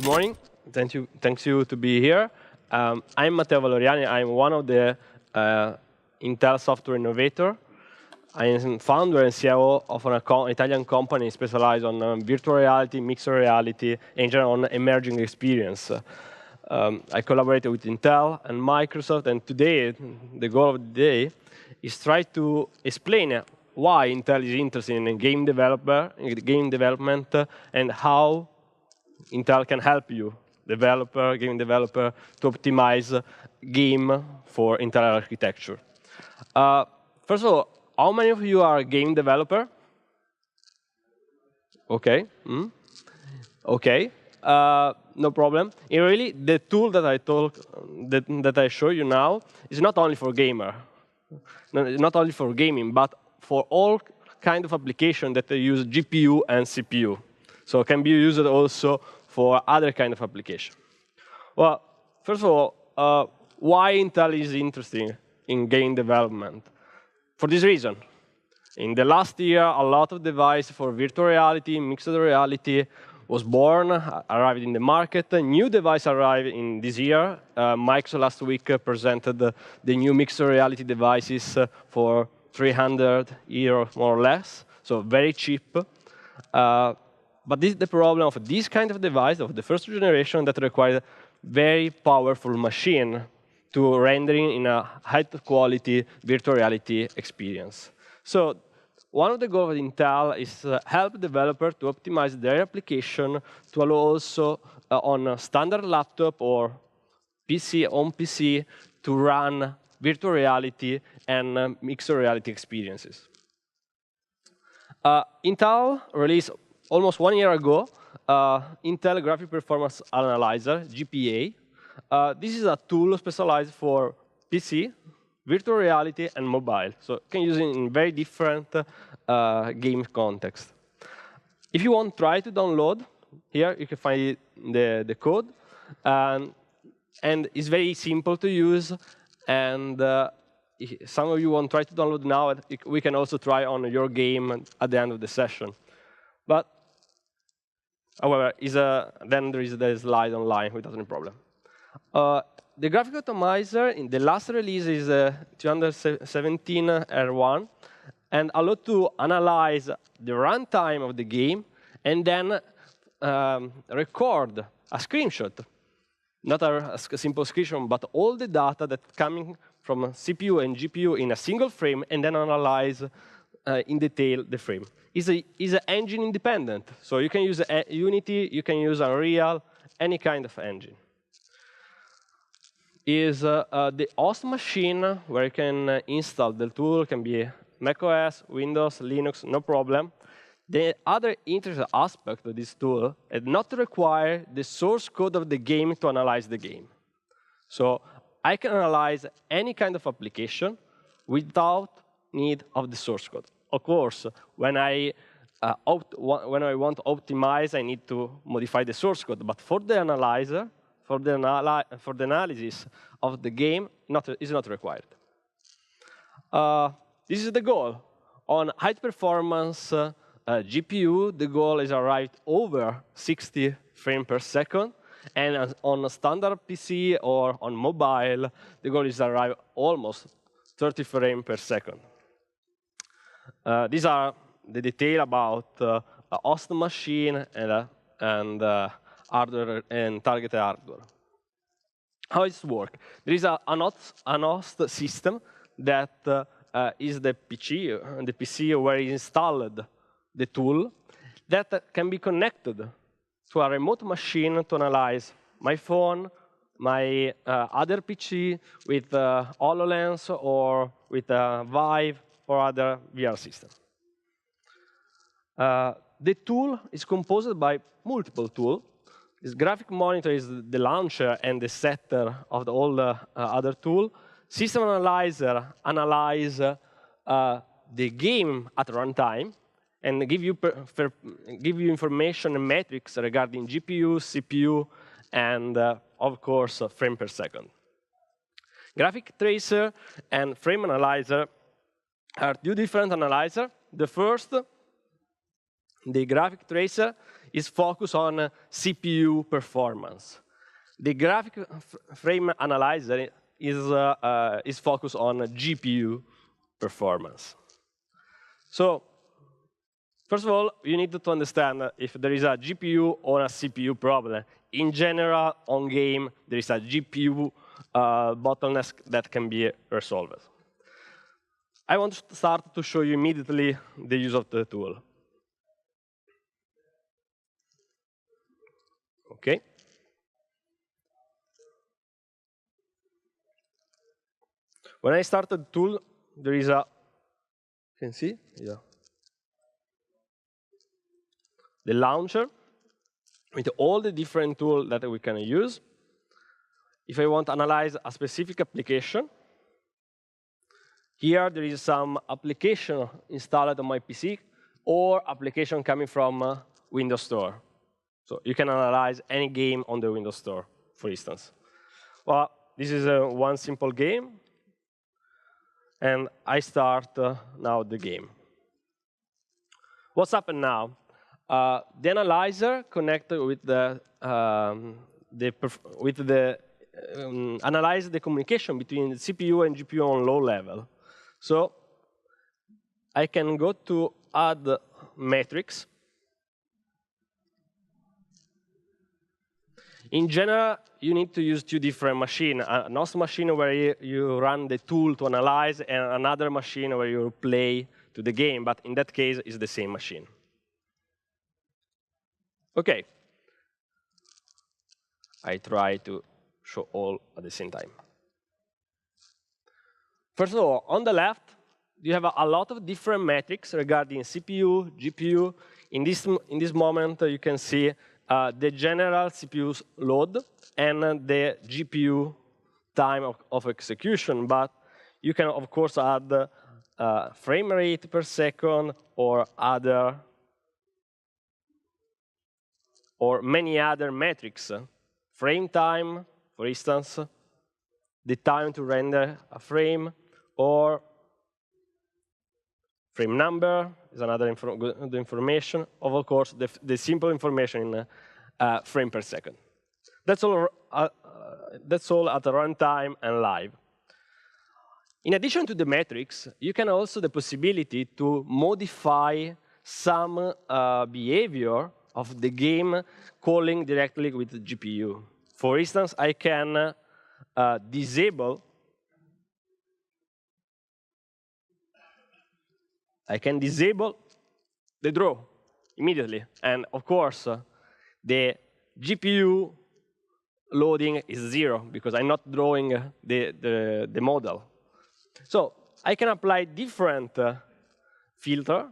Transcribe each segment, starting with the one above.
morning. Thanks you to be here. I'm Matteo Valoriani. I'm one of the Intel software innovator. I am founder and CEO of an Italian company specialized on virtual reality, mixed reality, and on emerging experience. I collaborated with Intel and Microsoft, and today, the goal of the day is try to explain why Intel is interested in game development, and how Intel can help you, game developer, to optimize game for Intel architecture. First of all, how many of you are a game developer? Okay. Okay. No problem. And really, the tool that I show you now is not only for gamer, not only for gaming, but for all kind of application that use GPU and CPU. So it can be used also for other kind of application. Well, first of all, why Intel is interested in game development? For this reason. In the last year, a lot of devices for virtual reality, mixed reality was born, arrived in the market. A new device arrived in this year. Microsoft last week presented the new mixed reality devices for €300 more or less, so very cheap. But this is the problem of this kind of device, of the first generation, that required very powerful machine to rendering in a high-quality virtual reality experience. So one of the goals of Intel is to help developers to optimize their application to allow also on a standard laptop or PC to run virtual reality and mixed reality experiences. Intel released almost 1 year ago Intel Graphic Performance Analyzer, GPA. This is a tool specialized for PC, virtual reality, and mobile. So you can use it in very different game context. If you want to try to download, here you can find the code. And it's very simple to use. And some of you want to try to download now. We can also try on your game at the end of the session. But however, then there is the slide online without any problem. The graphic optimizer in the last release is 217 R1, and allow to analyze the runtime of the game and then record a screenshot. Not a simple screenshot, but all the data that's coming from CPU and GPU in a single frame, and then analyze in detail the frame. It's engine independent, so you can use Unity, you can use Unreal, any kind of engine. Is the host machine where you can install the tool. Can be macOS, Windows, Linux, no problem. The other interesting aspect of this tool is not to require the source code of the game to analyze the game. So I can analyze any kind of application without need of the source code. Of course, when I want to optimize, I need to modify the source code. But for the analyzer, for the analysis of the game, is not required. This is the goal. On high-performance GPU, the goal is arrived over 60 frames per second. And on a standard PC or on mobile, the goal is arrive almost 30 frames per second. These are the detail about a host machine and hardware and targeted hardware. How does it work? There is an host system that is the PC where is installed the tool that can be connected to a remote machine to analyze my phone, my other PC with HoloLens or with Vive or other VR system. The tool is composed by multiple tools. This graphic monitor is the launcher and the setter of all the other tools. System analyzer analyze the game at runtime and give you information and metrics regarding GPU, CPU, and of course, frame per second. Graphic tracer and frame analyzer are two different analyzers. The first The graphic tracer is focused on CPU performance. The graphic frame analyzer is focused on GPU performance. So, first of all, you need to understand if there is a GPU or a CPU problem. In general, on game, there is a GPU bottleneck that can be resolved. I want to start to show you immediately the use of the tool. Okay. When I start the tool, there is a, you can see? Yeah. The launcher with all the different tools that we can use. If I want to analyze a specific application, here there is some application installed on my PC or application coming from Windows Store. So you can analyze any game on the Windows Store, for instance. Well, this is one simple game. And I start now the game. What's happened now? The analyzer connected with analyze the communication between the CPU and GPU on low level. So I can go to add metrics. In general, you need to use two different machines. An host machine where you run the tool to analyze, and another machine where you play to the game. But in that case, it's the same machine. OK. I try to show all at the same time. First of all, on the left, you have a lot of different metrics regarding CPU, GPU. In this moment, you can see the general CPU load and the GPU time of execution. But you can, of course, add frame rate per second or many other metrics. Frame time, for instance, the time to render a frame, or frame number is another good information. Of course, the simple information in frame per second. That's all at the runtime and live. In addition to the metrics, you can also the possibility to modify some behavior of the game calling directly with the GPU. For instance, I can disable the draw immediately. And of course, the GPU loading is 0 because I'm not drawing the model. So I can apply different filter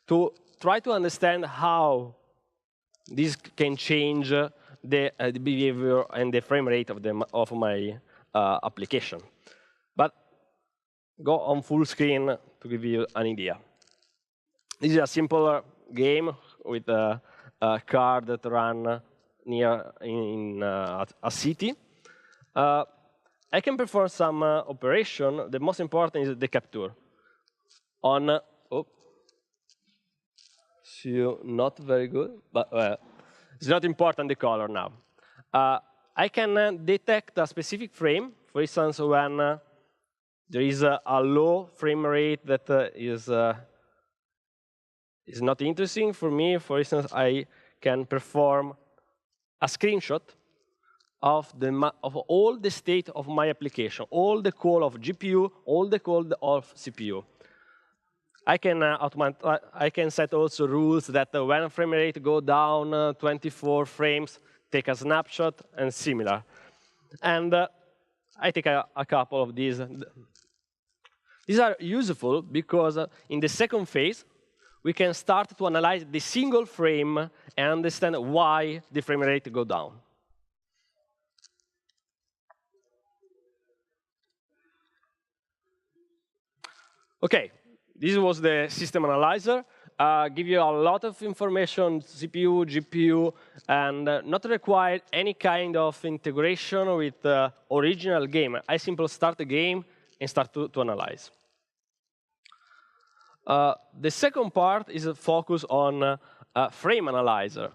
to try to understand how this can change the behavior and the frame rate of my application. But go on full screen to give you an idea. This is a simple game with a car that runs near in a city. I can perform some operation. The most important is the capture. Not very good, but it's not important the color now. I can detect a specific frame. For instance, when there is a low frame rate that is not interesting for me. For instance, I can perform a screenshot of all the state of my application, all the call of GPU, all the call of CPU. I can set also rules that when frame rate go down 24 frames, take a snapshot and similar. And I take a couple of these. These are useful because in the second phase, we can start to analyze the single frame and understand why the frame rate go down. OK, this was the system analyzer. Give you a lot of information, CPU, GPU, and not require any kind of integration with the original game. I simply start the game and start to analyze. The second part is a focus on frame analyzer.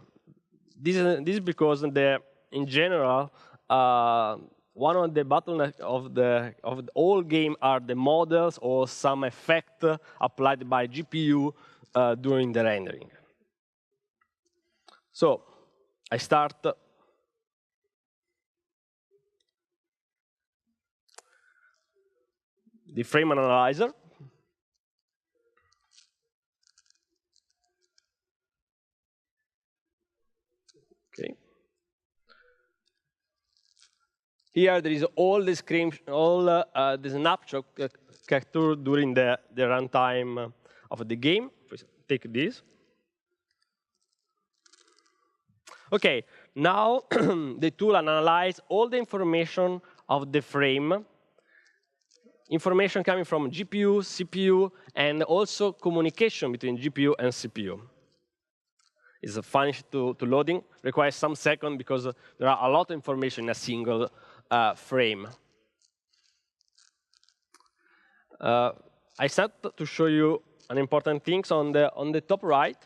This is because in general, one of the bottlenecks of the whole game are the models or some effect applied by GPU during the rendering. So I start. The frame analyzer. Okay. Here there is all the the snapshot captured during the runtime of the game. Take this. Okay, now the tool analyzes all the information of the frame, information coming from GPU, CPU, and also communication between GPU and CPU. It's finished to loading, requires some seconds because there are a lot of information in a single frame. I set to show you an important things on the top right.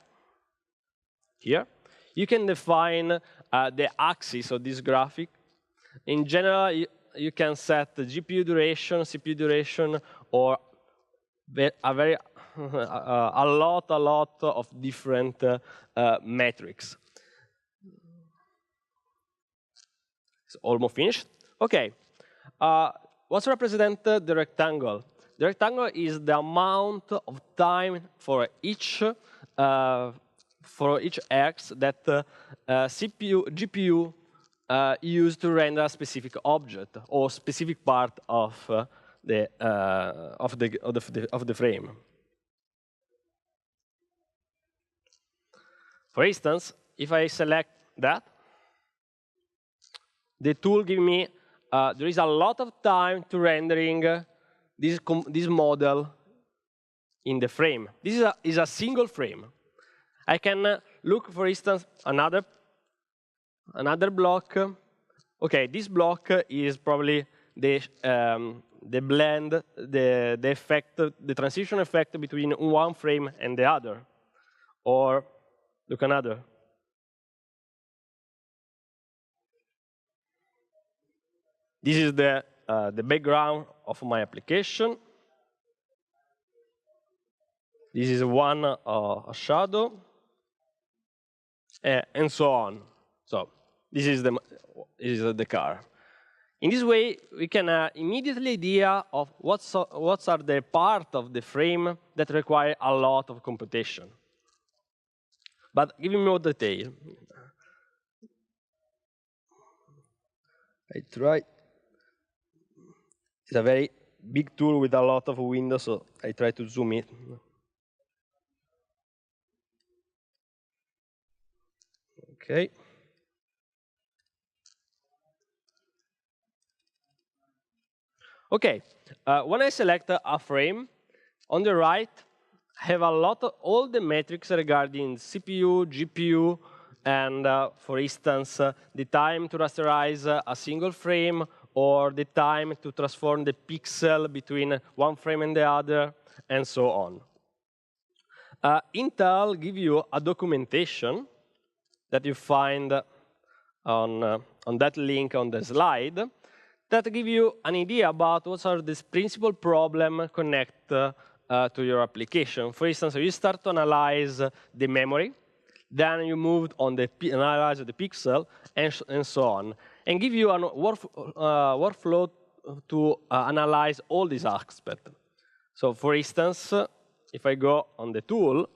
Here, you can define the axis of this graphic. In general, you can set the GPU duration, CPU duration, or a lot of different metrics. It's almost finished. Okay. What's represented the rectangle? The rectangle is the amount of time for each X that GPU use to render a specific object or specific part of the frame. For instance, if I select that, the tool gives me there is a lot of time to rendering this model in the frame. This is a single frame. I can look, for instance, another block. Okay, this block is probably the blend, the effect, the transition effect between one frame and the other. Or look another. This is the background of my application. This is one a shadow, and so on. So this is the car. In this way, we can immediately idea of what are the part of the frame that require a lot of computation. But give me more detail. I try. It's a very big tool with a lot of windows, so I try to zoom it. Okay. Okay. When I select a frame, on the right, I have a lot of all the metrics regarding CPU, GPU, and for instance, the time to rasterize a single frame, or the time to transform the pixel between one frame and the other, and so on. Intel gives you a documentation that you find on that link on the slide that give you an idea about what are the principal problems connected to your application. For instance, you start to analyze the memory, then you move on the analyze the pixel, and so on, and give you a workflow to analyze all these aspects. So, for instance, if I go on the tool,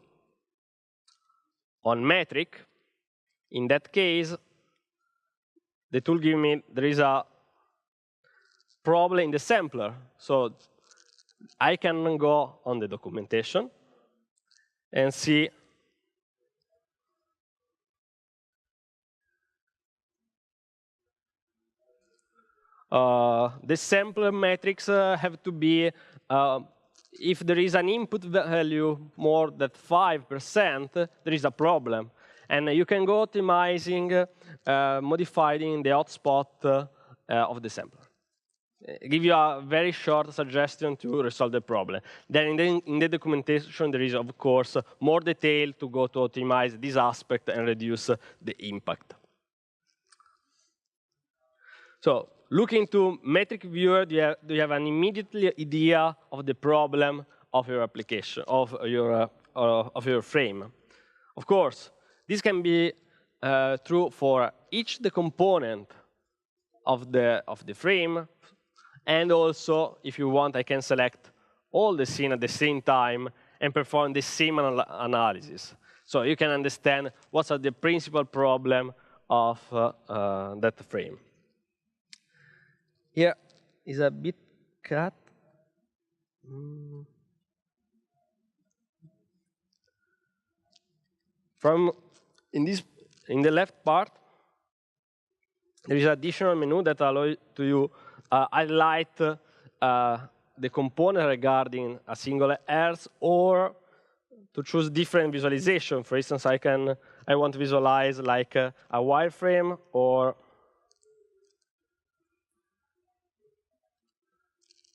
on metric, in that case, the tool gives me there is a problem in the sampler. So I can go on the documentation and see the sampler metrics have to be if there is an input value more than 5%, there is a problem. And you can go optimizing, modifying the hotspot of the sampler. give you a very short suggestion to resolve the problem. Then in the documentation, there is, of course, more detail to go to optimize this aspect and reduce the impact. So looking to metric viewer, do you have an immediate idea of the problem of your application, of your frame? Of course, this can be true for each the component of the frame, and also, if you want, I can select all the scene at the same time and perform the same analysis. So you can understand what's the principal problem of that frame. Here is a bit cut. In the left part, there is an additional menu that allows you highlight the component regarding a single earth, or to choose different visualization. For instance, I want to visualize like a wireframe, or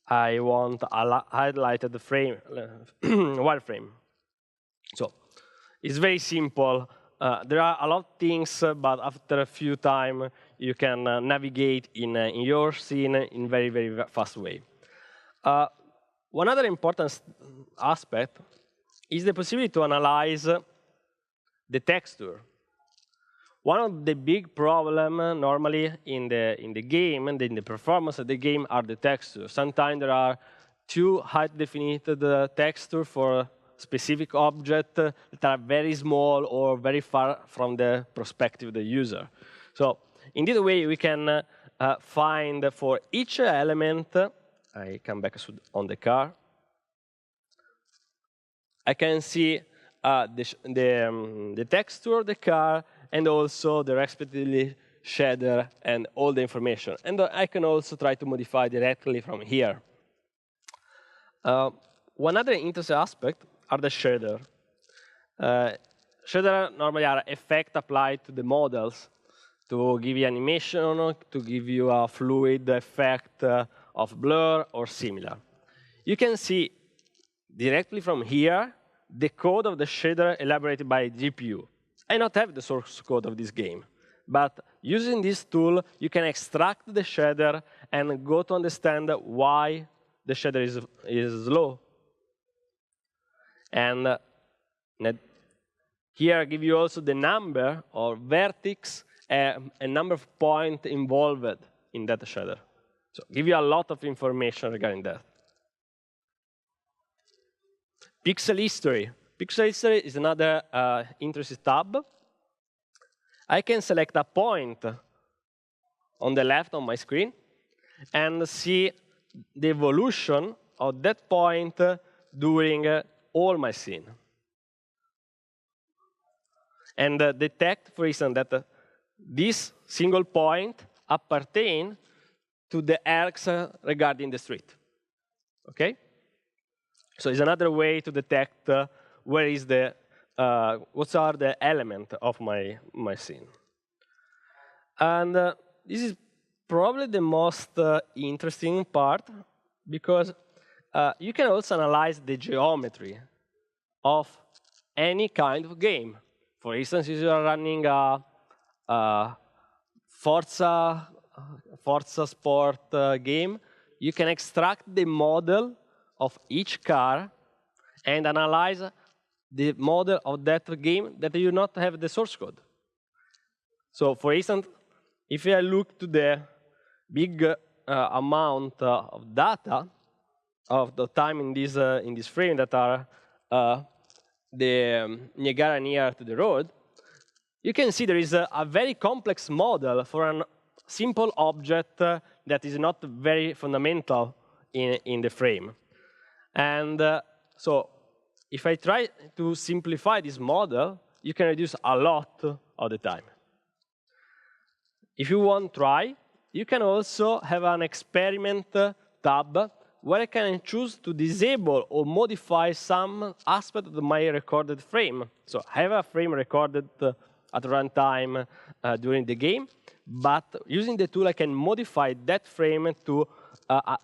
I want a highlighted frame, wireframe. So it's very simple. There are a lot of things, but after a few time, you can navigate in your scene in very, very fast way. One other important aspect is the possibility to analyze the texture. One of the big problems normally in the game and in the performance of the game are the textures. Sometimes there are too high-defined texture for specific objects that are very small or very far from the perspective of the user. So in this way, we can find for each element, I come back on the car, I can see the texture of the car and also the respectively shader and all the information. And I can also try to modify directly from here. One other interesting aspect are the shader. Shader normally are effects applied to the models to give you animation, to give you a fluid effect of blur or similar. You can see directly from here the code of the shader elaborated by GPU. I don't have the source code of this game, but using this tool, you can extract the shader and go to understand why the shader is low. And here I give you also the number of vertex and number of points involved in that shader. So give you a lot of information regarding that. Pixel history. Pixel history is another interesting tab. I can select a point on the left on my screen and see the evolution of that point during all my scene. And detect, for instance, that this single point appertains to the arcs regarding the street. Okay? So it's another way to detect where is the what are the elements of my scene. And this is probably the most interesting part, because you can also analyze the geometry of any kind of game. For instance, if you are running a Forza Sport game, you can extract the model of each car and analyze the model of that game that you not have the source code. So, for instance, if I look to the big amount of data of the time in this frame that are the Niagara near to the road, you can see there is a very complex model for a simple object that is not very fundamental in the frame. And so if I try to simplify this model, you can reduce a lot of the time. If you want to try, you can also have an experiment tab where I can choose to disable or modify some aspect of my recorded frame. So I have a frame recorded at runtime during the game, but using the tool, I can modify that frame to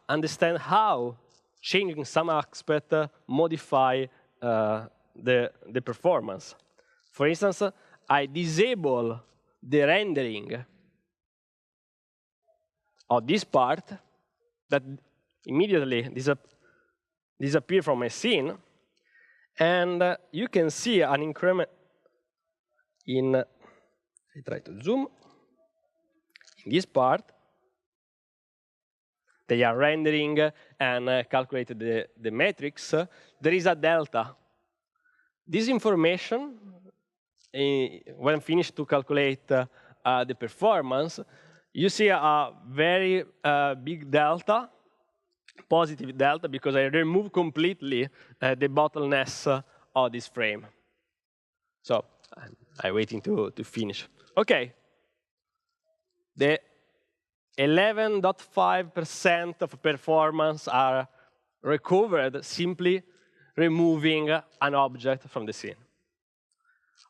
understand how changing some aspect modify the performance. For instance, I disable the rendering of this part that immediately disappear from my scene, and you can see an increment in, I try to zoom, in this part. They are rendering and calculated the metrics. There is a delta. This information, when finished to calculate the performance, you see a very big delta, positive delta, because I remove completely the bottlenecks of this frame. So I'm waiting to finish. OK. The 11.5% of performance are recovered simply removing an object from the scene.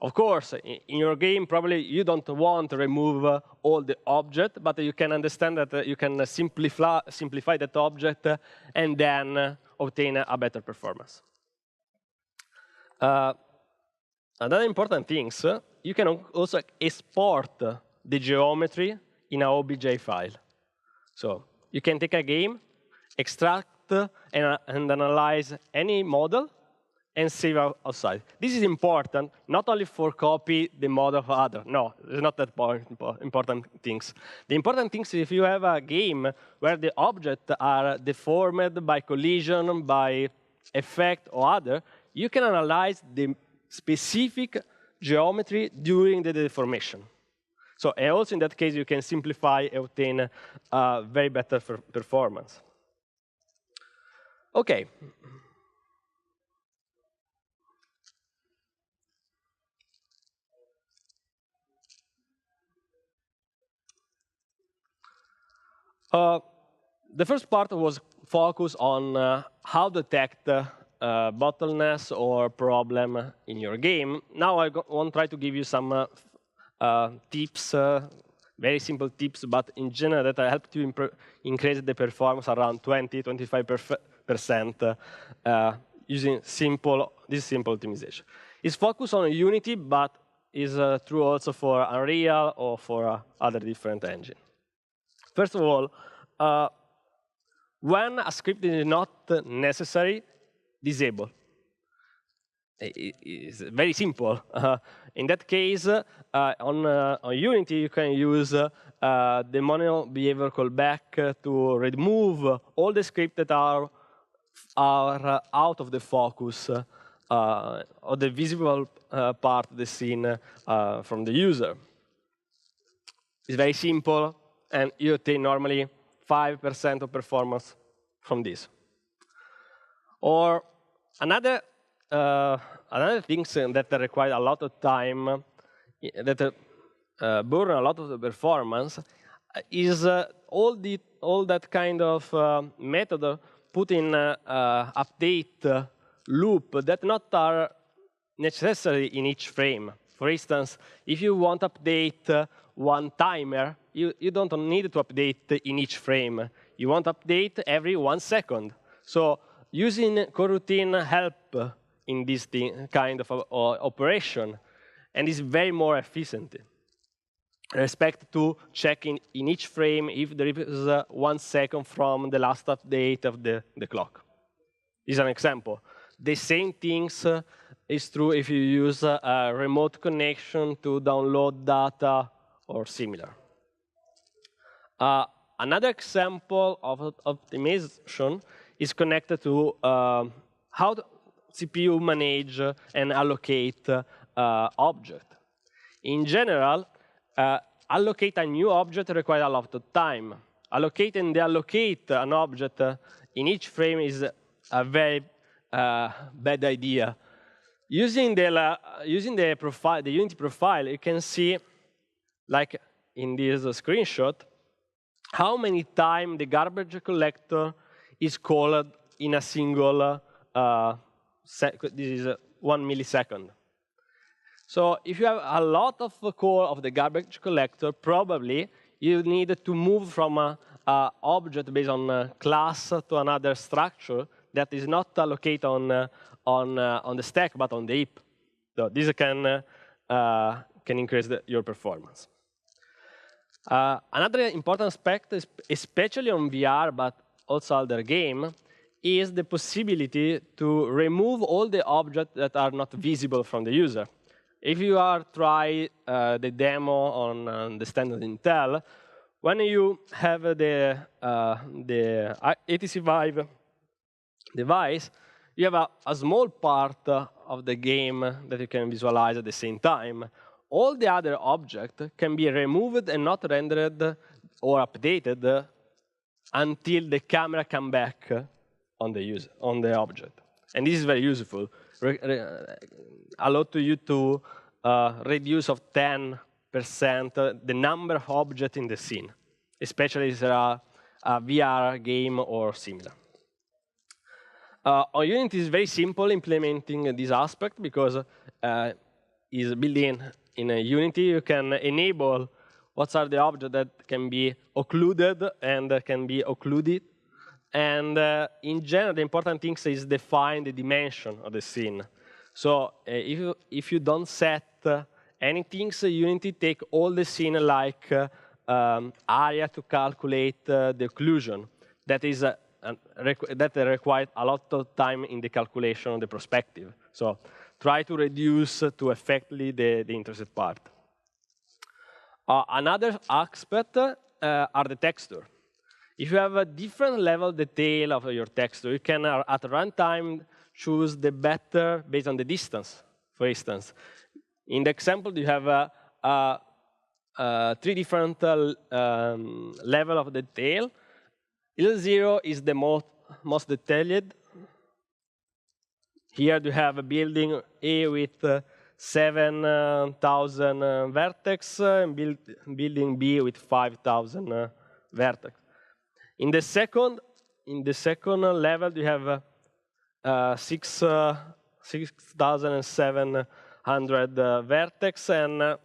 Of course, in your game, probably you don't want to remove all the object, but you can understand that you can simplify that object and then obtain a better performance. Another important thing, you can also export the geometry in an OBJ file. So you can take a game, extract and analyze any model, and save outside. This is important, not only for copy the model of other. No, it's not that important things. The important things is if you have a game where the objects are deformed by collision, by effect or other, you can analyze the specific geometry during the deformation. So also in that case, you can simplify and obtain very better performance. OK. The first part was focused on how to detect bottlenecks or problem in your game. Now I want to try to give you some tips, very simple tips, but in general that help to increase the performance around 20–25% using this simple optimization. It's focused on Unity, but is true also for Unreal or for other different engines. First of all, when a script is not necessary, disable. It's very simple. In that case, on Unity, you can use the manual behavior callback to remove all the scripts that are out of the focus or the visible part of the scene from the user. It's very simple. And you obtain normally 5% of performance from this. Or another things that require a lot of time, that burn a lot of the performance, is all that kind of method put in update loop that not are necessary in each frame. For instance, if you want to update one timer, you don't need to update in each frame. You want to update every 1 second. So using coroutine help in this kind of operation, and is very more efficient. Respect to checking in each frame if there is 1 second from the last update of the clock. This is an example. The same things is true if you use a remote connection to download data or similar. Another example of optimization is connected to how the CPU manage and allocate object. In general, allocate a new object requires a lot of time. Allocate and deallocate an object in each frame is a very bad idea. Using the Unity profile, you can see, like in this screenshot, how many times the garbage collector is called in a single this is 1 millisecond. So if you have a lot of call of the garbage collector, probably you need to move from object based on class to another structure that is not located on the stack, but on the heap. So this can increase your performance. Another important aspect, especially on VR, but also other game, is the possibility to remove all the objects that are not visible from the user. If you try the demo on the standard Intel, when you have the HTC Vive device, you have a small part of the game that you can visualize at the same time. All the other objects can be removed and not rendered or updated until the camera comes back on the object. And this is very useful. Allow you to reduce of 10% the number of objects in the scene, especially if there are a VR game or similar. On Unity, it's very simple implementing this aspect because it's built in Unity. You can enable what are the objects that can be occluded and can be occluded. And in general, the important thing is define the dimension of the scene. So if you don't set anything, so Unity take all the scene like area to calculate the occlusion. That requires a lot of time in the calculation of the perspective. So try to reduce to effectively the interested part. Another aspect are the texture. If you have a different level detail of your texture, you can at runtime choose the better based on the distance. For instance, in the example, you have 3 different level of detail. L0 is the most detailed. Here you have a building A with 7,000 vertex, and building B with 5,000 vertex. In the second level, you have 6,700 vertex and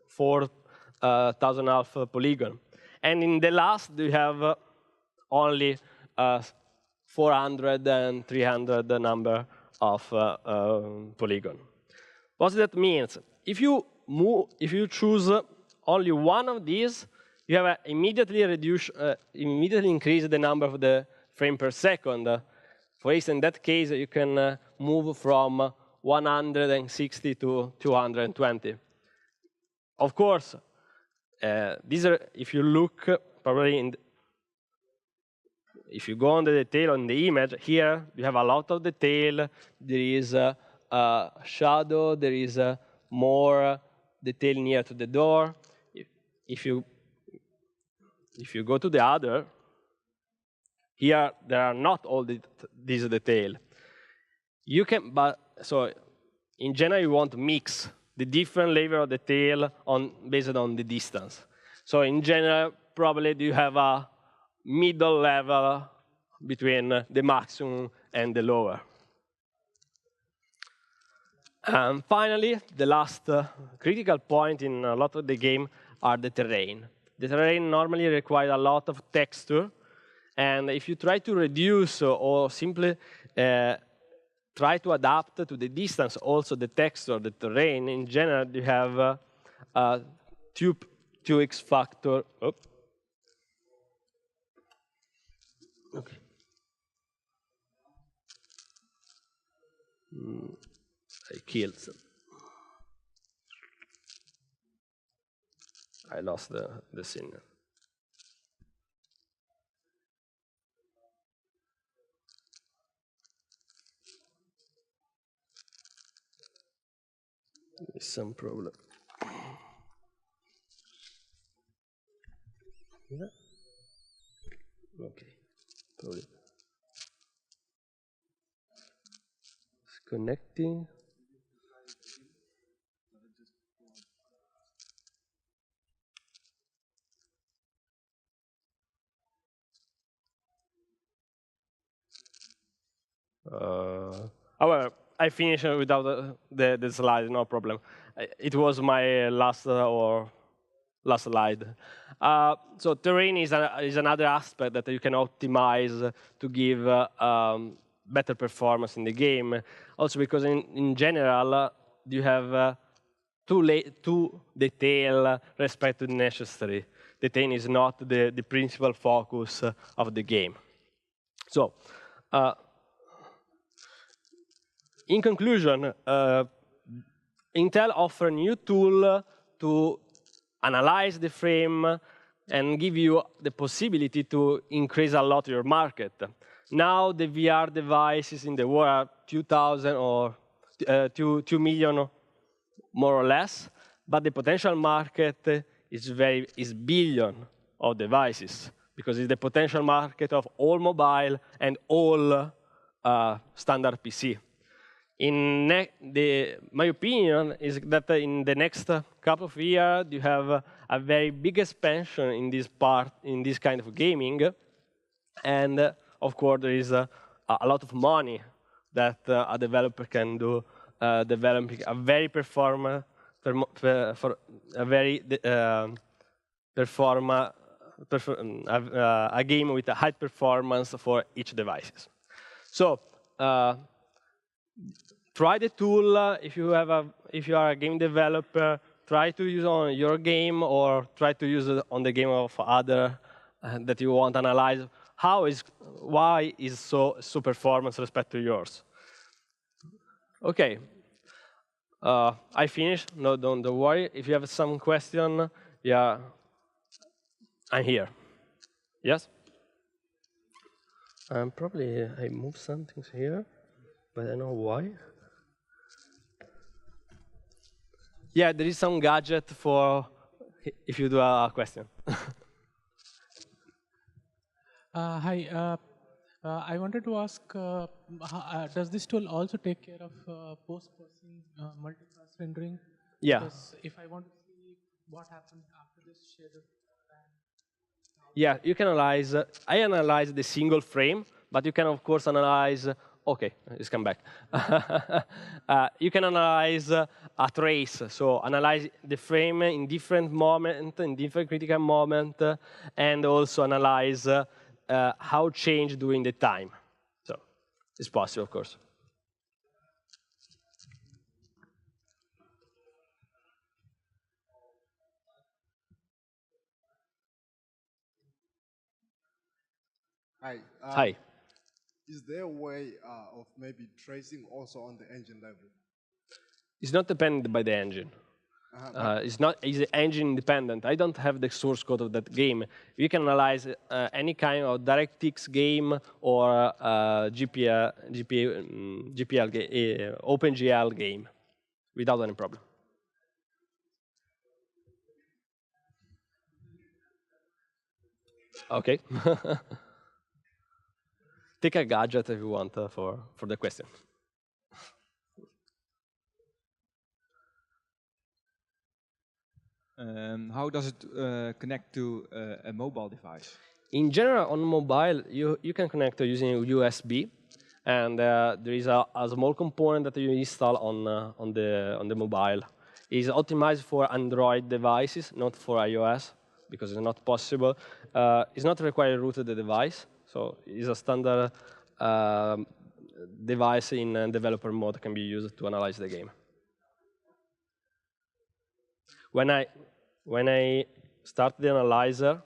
4,500 polygon. And in the last, you have only 400 and 300 number of polygon. What that means? If you choose only one of these, you have immediately increase the number of the frame per second. For instance, in that case, you can move from 160 to 220. Of course, these are, if you look probably if you go on the detail on the image, here you have a lot of detail. There is a shadow. There is more detail near to the door. If you go to the other, here there are not all these detail. You can, but so in general you want to mix the different level of detail based on the distance. So in general, probably you have a middle level between the maximum and the lower. And finally, the last critical point in a lot of the game are the terrain. The terrain normally requires a lot of texture, and if you try to reduce or simply try to adapt to the distance, also the texture, the terrain, in general, you have 2x factor. Oops. Okay. I killed some. I lost the scene. There's some problem. Yeah. Okay. Probably. It's connecting. However, I finished without the slide, no problem. It was my last or last slide. So terrain is another aspect that you can optimize to give better performance in the game. Also because in general, you have too detailed respect to the necessary. Detail is not the principal focus of the game. So, in conclusion, Intel offers a new tool to analyze the frame and give you the possibility to increase a lot your market. Now the VR devices in the world are 2,000 or 2 million more or less, but the potential market is billion of devices because it's the potential market of all mobile and all standard PC. My opinion is that in the next couple of years, you have a very big expansion in this kind of gaming. And of course, there is a lot of money that a developer can do developing a very a game with a high performance for each devices. So try the tool if you are a game developer. Try to use it on your game or try to use it on the game of other that you want to analyze. Why is so performance respect to yours? Okay, I finished. No, don't worry. If you have some question, yeah, I'm here. Yes. Probably I moved some things here, but I don't know why. Yeah, there is some gadget for if you do a question. Hi. I wanted to ask, does this tool also take care of post-processing multi-pass rendering? Yeah. Because if I want to see what happened after this shader. Yeah, you can analyze. I analyze the single frame, but you can, of course, analyze. OK, it's come back. You can analyze a trace. So analyze the frame in different moments, in different critical moments, and also analyze how change during the time. So it's possible, of course. Hi. Hi. Is there a way of maybe tracing also on the engine level? It's not dependent by the engine. It's engine independent. I don't have the source code of that game. You can analyze any kind of DirectX game or OpenGL game without any problem. OK. Take a gadget if you want for the question. How does it connect to a mobile device? In general, on mobile, you can connect using USB, and there is a small component that you install on the mobile. It's optimized for Android devices, not for iOS, because it's not possible. It's not required to root the device, so it's a standard device in developer mode can be used to analyze the game. When I start the analyzer,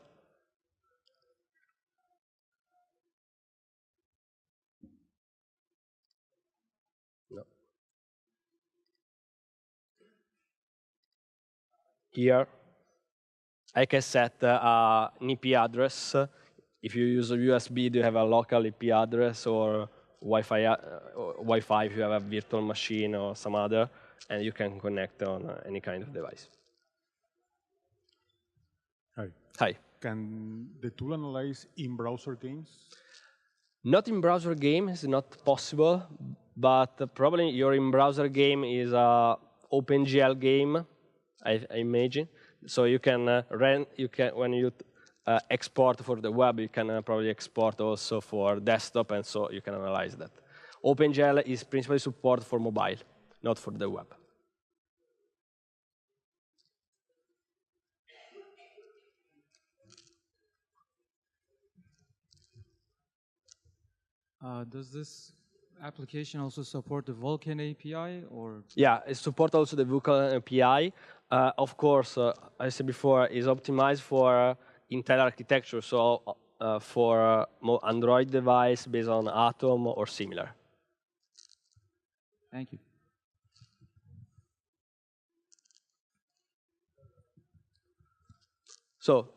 here, I can set an IP address. If you use a USB, do you have a local IP address or Wi-Fi if you have a virtual machine or some other, and you can connect on any kind of device. Hi. Hi. Can the tool analyze in-browser games? Not in-browser game is not possible, but probably your in-browser game is a OpenGL game, I imagine. So you can when you export for the web, you can probably export also for desktop, and so you can analyze that. OpenGL is principally support for mobile, not for the web. Does this application also support the Vulkan API, or? Yeah, it supports also the Vulkan API. Of course, I said before, is optimized for Intel architecture, so for Android device based on Atom or similar. Thank you. So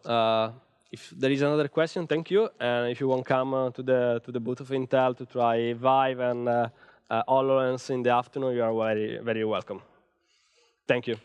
if there is another question, thank you. And if you want to come to the booth of Intel to try Vive and HoloLens in the afternoon, you are very, very welcome. Thank you.